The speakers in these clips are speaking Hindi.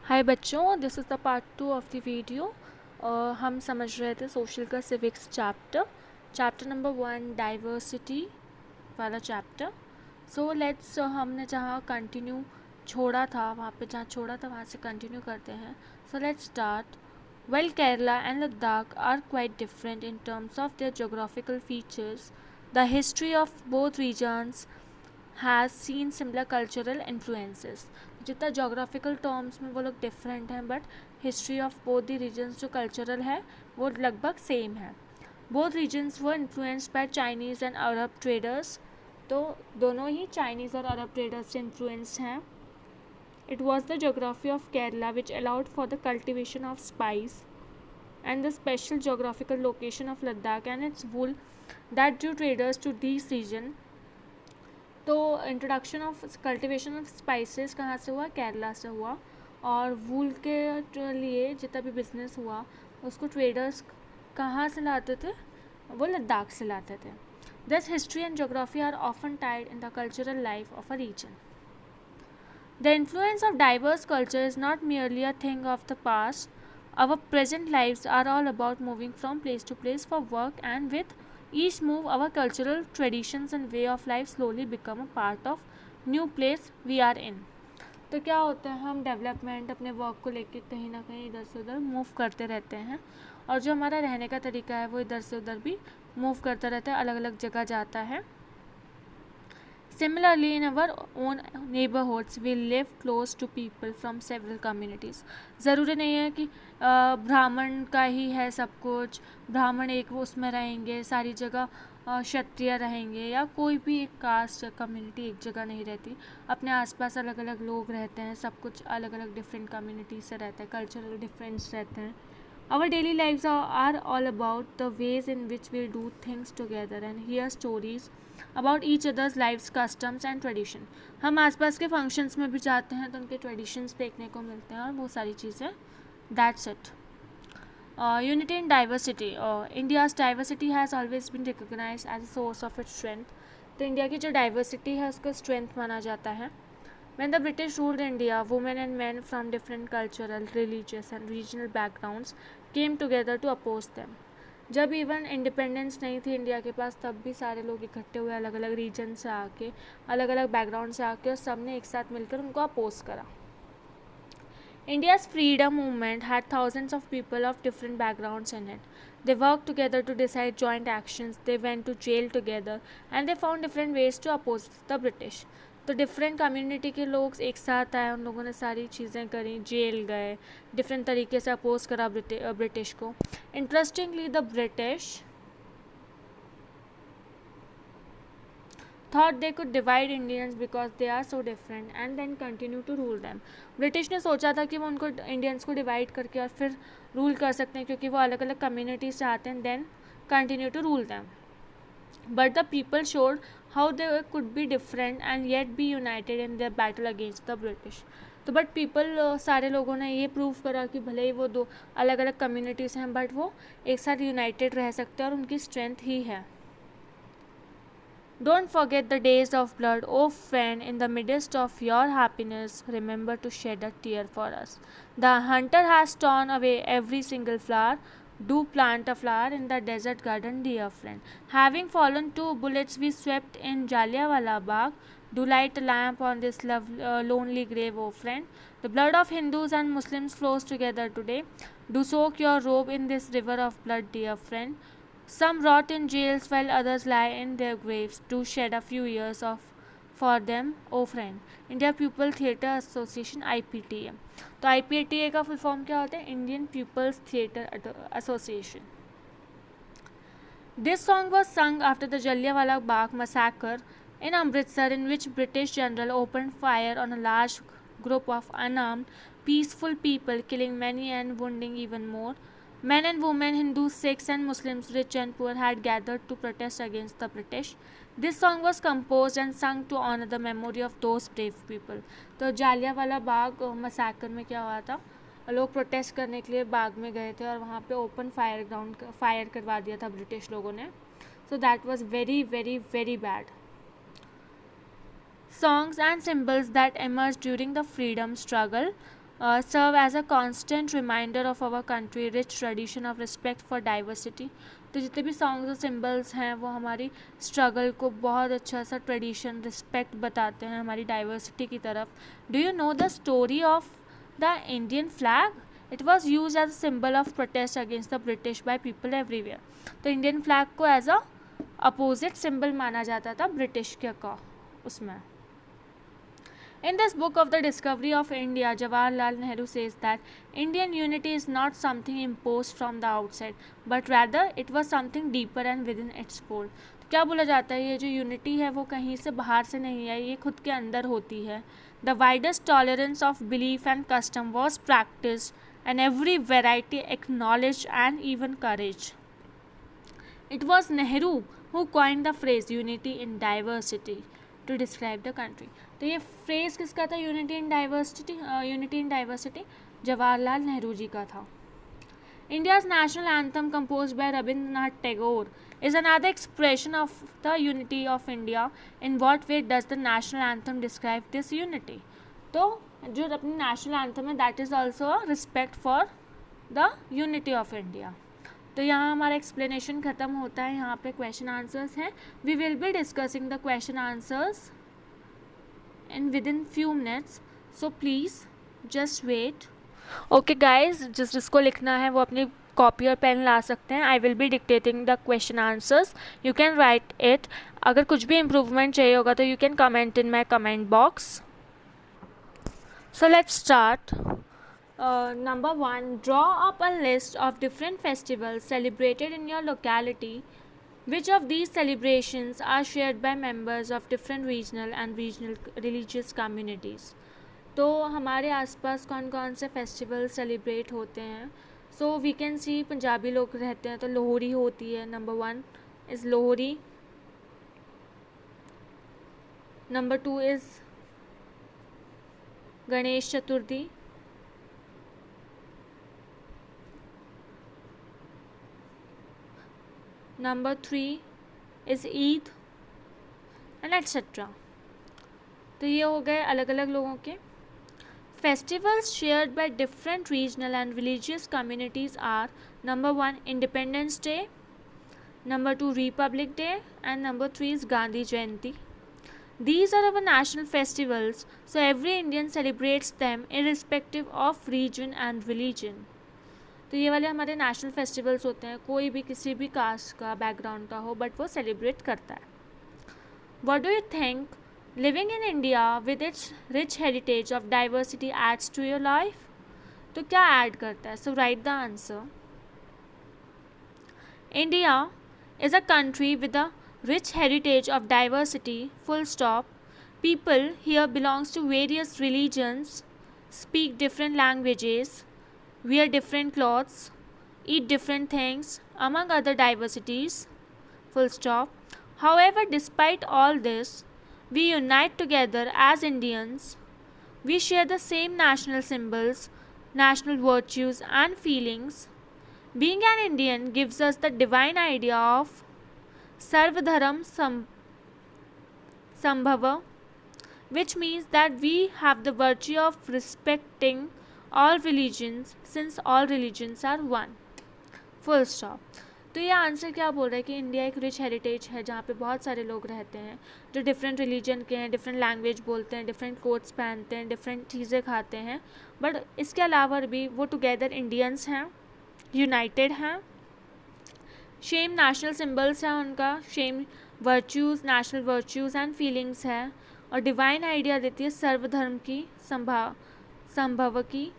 हाय बच्चों, this is the part 2 of the video. हम समझ रहे थे सोशल का सिविक्स चैप्टर नंबर 1 डाइवर्सिटी वाला चैप्टर। सो लेट्स हमने जहाँ कंटिन्यू छोड़ा था वहाँ से कंटिन्यू करते हैं। So let's start. While Kerala and Ladakh are quite different in terms of their geographical features, the history of both regions has seen similar cultural influences. जितना जोग्राफिकल टर्म्स में वो लोग डिफरेंट हैं but history of both the regions जो कल्चरल है वो लगभग सेम है. Both regions were influenced by Chinese and Arab traders. तो दोनों ही चाइनीज़ और अरब ट्रेडर्स से इन्फ्लुएंस हैं. It was the geography of Kerala which allowed for the cultivation of spice, and the special geographical location of Ladakh and its wool that drew traders to this region. तो introduction of cultivation of spices कहाँ से हुआ? केरला से हुआ. और वूल के लिए जितना भी बिजनेस हुआ उसको ट्रेडर्स कहाँ से लाते थे? वो लद्दाख से लाते थे. This history and geography are often tied in the cultural life of a region. The influence of diverse culture is not merely a thing of the past. Our present lives are all about moving from place to place for work, and with each move, our cultural traditions and way of life slowly become a part of new place we are in. तो क्या होता है, हम डेवलपमेंट अपने वर्क को लेके कहीं ना कहीं इधर से उधर मूव करते रहते हैं, और जो हमारा रहने का तरीका है वो इधर से उधर भी मूव करता रहता है, अलग अलग जगह जाता है. Similarly, in our own neighborhoods, we live close to people from several communities. ज़रूरी नहीं है कि ब्राह्मण का ही है सब कुछ, ब्राह्मण एक वो उसमें रहेंगे सारी जगह, क्षत्रिय रहेंगे, या कोई भी एक कास्ट कम्युनिटी एक जगह नहीं रहती. अपने आसपास अलग अलग लोग रहते हैं, सब कुछ अलग अलग डिफरेंट कम्युनिटी से रहता है, कल्चरल डिफरेंस रहते हैं. Our daily lives are all about the ways in which we do things together and hear stories about each other's lives, customs and tradition. हम आसपास के फंक्शंस में भी जाते हैं तो उनके ट्रेडिशंस देखने को मिलते हैं और वो सारी चीज़ें. That's it. Unity in diversity. India's diversity has always been recognized as a source of its strength. तो इंडिया की जो डाइवर्सिटी है उसका स्ट्रेंथ माना जाता है. When the British ruled India, women and men from different cultural, religious and regional backgrounds came together to oppose them. जब इवन इंडिपेंडेंस नहीं थी इंडिया के पास तब भी सारे लोग इकट्ठे हुए अलग अलग रीजन से आके, अलग अलग बैकग्राउंड से आके, और सब ने एक साथ मिलकर उनको अपोज करा. India's freedom movement had thousands of people of different backgrounds in it. They worked together to decide joint actions, they went to jail together, and they found different ways to oppose the British. तो डिफरेंट कम्युनिटी के लोग एक साथ आए, उन लोगों ने सारी चीज़ें करी, जेल गए, डिफरेंट तरीके से अपोज करा ब्रिटिश को. Interestingly the British thought they could divide Indians because they are so different and then continue to rule them. British ने सोचा था कि वो उनको इंडियंस को डिवाइड करके और फिर रूल कर सकते हैं क्योंकि वो अलग अलग कम्युनिटी से आते हैं, then continue to rule them. But the people showed how they could be different and yet be united in their battle against the British. तो बट पीपल सारे लोगों ने ये प्रूव करा कि भले ही वो दो अलग अलग कम्युनिटीज़ हैं बट वो एक साथ यूनाइटेड रह सकते हैं और उनकी स्ट्रेंथ ही है. Don't forget the days of blood, oh friend, in the midst of your happiness, remember to shed a tear for us. The hunter has torn away every single flower. Do plant a flower in the desert garden, dear friend. Having fallen 2 bullets, we swept in Jallianwala Bagh. Do light a lamp on this lonely grave, oh friend. The blood of Hindus and Muslims flows together today. Do soak your robe in this river of blood, dear friend. Some rot in jails while others lie in their graves. Do shed a few years of for them, oh friend. India people theatre association IPTA. तो IPTA का फुल फॉर्म क्या होता है? Indian people's theatre association. This song was sung after the Jallianwala Bagh massacre in Amritsar, in which British general opened fire on a large group of unarmed, peaceful people, killing many and wounding even more. Men and women, Hindus, Sikhs and Muslims, rich and poor, had gathered to protest against the British. This song was composed and sung to honor the memory of those brave people. तो जालियांवाला बाग मसाकर में क्या हुआ था? लोग प्रोटेस्ट करने के लिए बाग में गए थे और वहाँ पे ओपन फायर करवा दिया था ब्रिटिश लोगों ने. So that was very very very bad. Songs and symbols that emerged during the freedom struggle. serve as a constant reminder of our country rich tradition of respect for diversity. तो जितने भी सॉन्ग्स और सिम्बल्स हैं वो हमारी स्ट्रगल को बहुत अच्छा सा ट्रेडिशन रिस्पेक्ट बताते हैं हमारी डाइवर्सिटी की तरफ. Do you know the story of the Indian flag? It was use as a symbol of protest against the British by people everywhere. तो इंडियन फ्लैग को एज अ अपोजिट सिम्बल माना जाता था ब्रिटिश के का उसमें. In this book of the discovery of India, Jawaharlal Nehru says that Indian unity is not something imposed from the outside, but rather it was something deeper and within its fold. तो क्या बोला जाता है, ये जो यूनिटी है वो कहीं से बाहर से नहीं है, ये खुद के अंदर होती है. The widest tolerance of belief and custom was practiced, and every variety acknowledged and even encouraged. It was Nehru who coined the phrase unity in diversity to describe the country. तो ये फ्रेज किसका था, unity in diversity? Jawaharlal Nehru ji का था. India's national anthem compose by Rabindranath Tagore is another expression of the unity of India. In what way does the national anthem describe this unity? तो जो अपनी नेशनल एंथम है that is also a respect for the unity of India. तो यहाँ हमारा एक्सप्लेनेशन ख़त्म होता है. यहाँ पे क्वेश्चन आंसर्स हैं. We will be discussing the question answers in within few minutes, so please just wait. Okay guys, जिसको लिखना है वो अपनी कॉपी और पेन ला सकते हैं. I will be dictating the question answers, you can write it. अगर कुछ भी इम्प्रूवमेंट चाहिए होगा तो you can comment in my comment box. So let's start. Number 1, draw up a list of different festivals celebrated in your locality. Which of these celebrations are shared by members of different regional and religious communities? तो हमारे आसपास कौन कौन से फेस्टिवल सेलिब्रेट होते हैं? So we can see Punjabi लोग रहते हैं तो लोहड़ी होती है. Number 1 is Lohri. Number 2 is Ganesh Chaturthi. Number 3 is Eid and etc. तो ये हो गए अलग अलग लोगों के. Festivals shared by different regional and religious communities are number 1 Independence Day, number 2 Republic Day, and number 3 is Gandhi Jayanti. These are our national festivals, so every Indian celebrates them irrespective of region and religion. तो ये वाले हमारे नेशनल फेस्टिवल्स होते हैं. कोई भी किसी भी कास्ट का बैकग्राउंड का हो बट वो सेलिब्रेट करता है. What do you think living in India with its rich heritage of diversity adds to your life? तो क्या ऐड करता है? So write the answer. India is a country with a rich heritage of diversity, full stop. People here belongs to various religions, speak different languages, wear different clothes, eat different things, among other diversities, full stop. However, despite all this, we unite together as Indians. We share the same national symbols, national virtues and feelings. Being an Indian gives us the divine idea of Sarvadharam Sambhava, which means that we have the virtue of respecting all religions since all religions are one, full stop. तो ये आंसर क्या बोल रहा है कि इंडिया एक रिच हेरिटेज है जहाँ पे बहुत सारे लोग रहते हैं जो डिफरेंट रिलीजन के हैं, डिफरेंट लैंग्वेज बोलते हैं, डिफरेंट कोट्स पहनते हैं, डिफरेंट चीज़ें खाते हैं, बट इसके अलावा भी वो टुगेदर इंडियंस हैं, यूनाइटेड हैं. सेम नेशनल सिम्बल्स हैं उनका, same virtues, national virtues and feelings है, और डिवाइन आइडिया देती है सर्वधर्म की संभव की.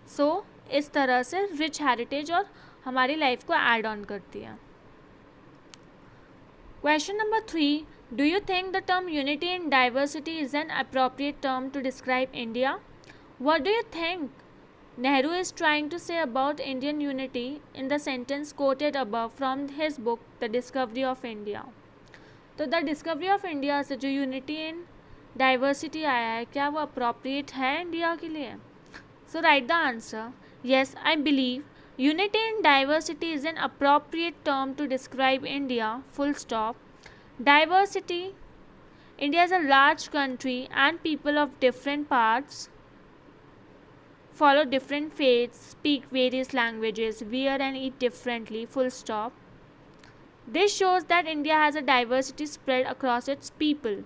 सो इस तरह से रिच हेरिटेज और हमारी लाइफ को ऐड ऑन करती है. Question number 3, do you think the term unity in diversity is an appropriate term to describe India? What do you think Nehru is trying to say about Indian unity in the sentence quoted above from his book The Discovery of India? तो द डिस्कवरी ऑफ इंडिया से जो यूनिटी इन डाइवर्सिटी आया है, क्या वो अप्रोप्रिएट है इंडिया के लिए? So write the answer. Yes, I believe unity in diversity is an appropriate term to describe India, full stop. Diversity, India is a large country and people of different parts follow different faiths, speak various languages, wear and eat differently, full stop. This shows that India has a diversity spread across its people.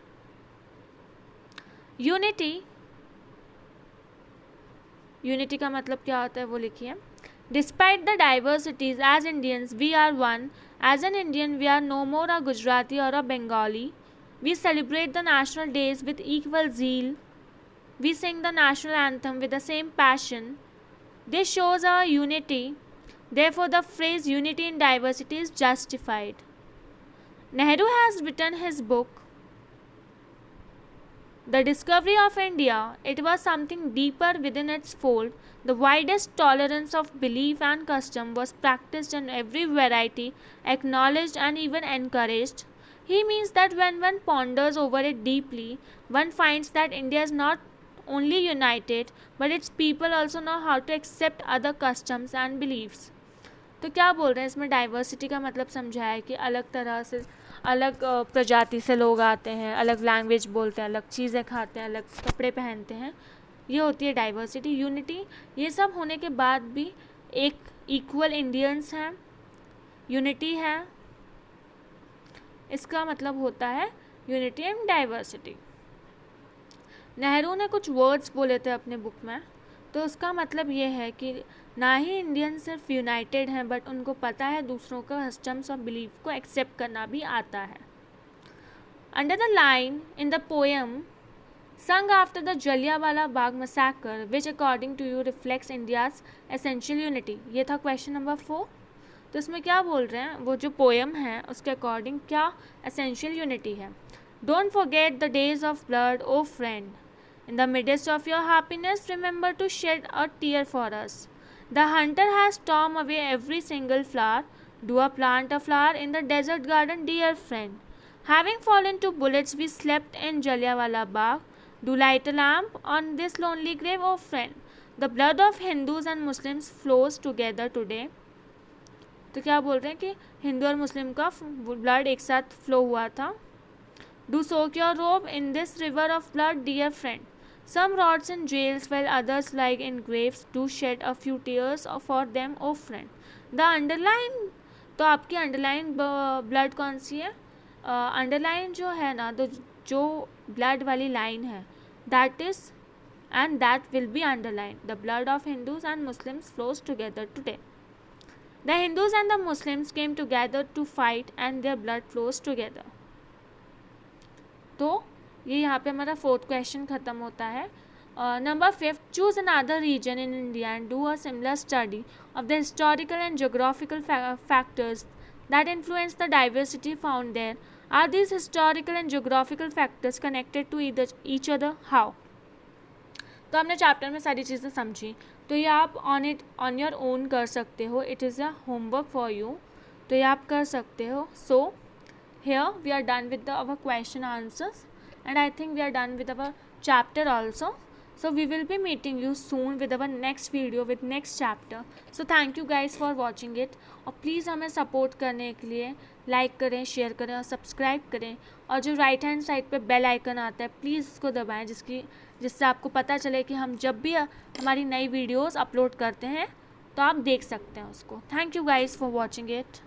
Unity का मतलब क्या होता है वो लिखिए. Despite the diversities, as Indians, we are one. As an Indian, we are no more a Gujarati or a Bengali. We celebrate the national days with equal zeal. We sing the national anthem with the same passion. This shows our unity. Therefore, the phrase unity in diversity is justified. Nehru has written his book, The Discovery of India. It was something deeper within its fold. The widest tolerance of belief and custom was practiced in every variety, acknowledged and even encouraged. He means that when one ponders over it deeply, one finds that India is not only united, but its people also know how to accept other customs and beliefs. तो क्या बोल रहे हैं इसमें डाइवर्सिटी का मतलब समझा है कि अलग तरह से अलग प्रजाति से लोग आते हैं, अलग लैंग्वेज बोलते हैं, अलग चीज़ें खाते हैं, अलग कपड़े पहनते हैं, ये होती है डाइवर्सिटी. यूनिटी, ये सब होने के बाद भी एक इक्वल इंडियंस हैं, यूनिटी है, इसका मतलब होता है यूनिटी एंड डाइवर्सिटी. नेहरू ने कुछ वर्ड्स बोले थे अपने बुक में, तो उसका मतलब ये है कि ना ही इंडियन सिर्फ यूनाइटेड हैं, बट उनको पता है दूसरों का कस्टम्स और बिलीफ को एक्सेप्ट करना भी आता है. Under the line in the poem sung after the Jallianwala Bagh massacre, which according to you reflects India's essential unity. ये था क्वेश्चन नंबर 4. तो इसमें क्या बोल रहे हैं, वो जो पोएम है उसके अकॉर्डिंग क्या एसेंशियल यूनिटी है. Don't forget the days of blood O friend. In the midst of your happiness, remember to shed a tear for us. The hunter has torn away every single flower. Do a plant a flower in the desert garden, dear friend. Having fallen to bullets, we slept in Jallianwala Bagh. Do light a lamp on this lonely grave, oh friend. The blood of Hindus and Muslims flows together today. तो क्या बोल रहे हैं कि हिंदू और मुस्लिम का ब्लड एक साथ फ्लो हुआ था. Do soak your robe in this river of blood, dear friend. Some rots in jails while others lie in graves. Do shed a few tears for them, oh friend. The underline, तो आपकी अंडरलाइन ब्लड कौन सी है, अंडरलाइन जो है ना, तो जो ब्लड वाली लाइन है, that is and that will be underline. The blood of Hindus and Muslims flows together today. The Hindus and the Muslims came together to fight and their blood flows together. तो ये यहाँ पे हमारा 4th क्वेश्चन ख़त्म होता है. Number 5, choose another region in India and do a similar study of the historical and geographical factors that influence the diversity found there. Are these historical and geographical factors connected to each other, how. तो हमने चैप्टर में सारी चीज़ें समझी, तो ये आप ऑन योर ओन कर सकते हो. It is a homework for you, तो ये आप कर सकते हो. सो here we are done with our question answers, and I think we are done with our chapter also. So we will be meeting you soon with our next video with next chapter. So thank you guys for watching it. और प्लीज़ हमें सपोर्ट करने के लिए लाइक करें, शेयर करें और सब्सक्राइब करें. और जो राइट हैंड साइड पे बेल आइकन आता है, प्लीज़ इसको दबाएं, जिससे आपको पता चले कि हम जब भी हमारी नई वीडियोस अपलोड करते हैं तो आप देख सकते हैं उसको. Thank you guys for watching it.